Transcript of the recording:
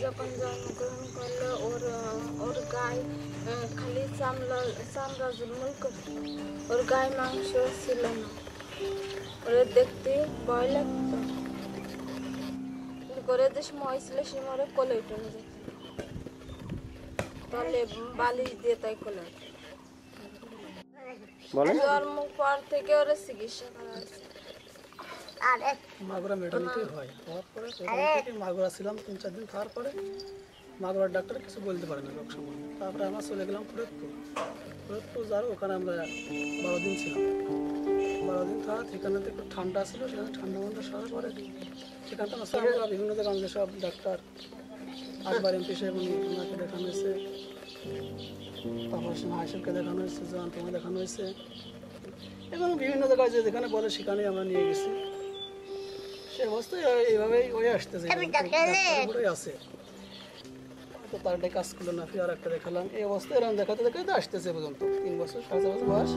যখন জন্মগ্রহণ করলো ওর ওর গায়ে খালি চামড়া ঝুলমুল করতো, ওর গায়ে মাংস ছিল না। ওরে দেখতে ভয় লাগতো, করে যে সময় ছিল সে মরে কোলে উঠে যেত, তাহলে বালিশ দিয়ে তাই কোলে জন্ম পর থেকে ওরা চিকিৎসা করা হয়েছে। মাগুরা মেটালিটি হয়, হওয়ার পরে মাগুরা ছিলাম 3-4 দিন খাওয়ার পরে মাগুরার ডাক্তার কিছু বলতে পারে না রোগ সম্বন্ধে। তারপরে আমরা চলে গেলাম ফরিদপুর যার ওখানে আমরা 12 দিন ছিলাম। 12 দিন থাকা সেখানে একটু ঠান্ডা ছিল, সেখানে ঠান্ডা মন্ডা সরার পরে সেখান থেকে আমরা বিভিন্ন জায়গায় আমাদের সব ডাক্তার আকবর এমপি সাহেব ওনাকে দেখানো হয়েছে, তারপর হাসিবকে দেখানো হয়েছে, জয়ন্তকে দেখানো হয়েছে এবং বিভিন্ন জায়গায় যেখানে বলে সেখানেই আমরা নিয়ে গেছি। সে অবস্থায় এইভাবেই ওই আসতেছে আছে, তো তারটাই কাজ করলো না, ফির আর একটা দেখালাম। এই অবস্থায় এরকম দেখাতে দেখাতে আসতেছে পর্যন্ত 3 বছর 4.5 বছর বয়স।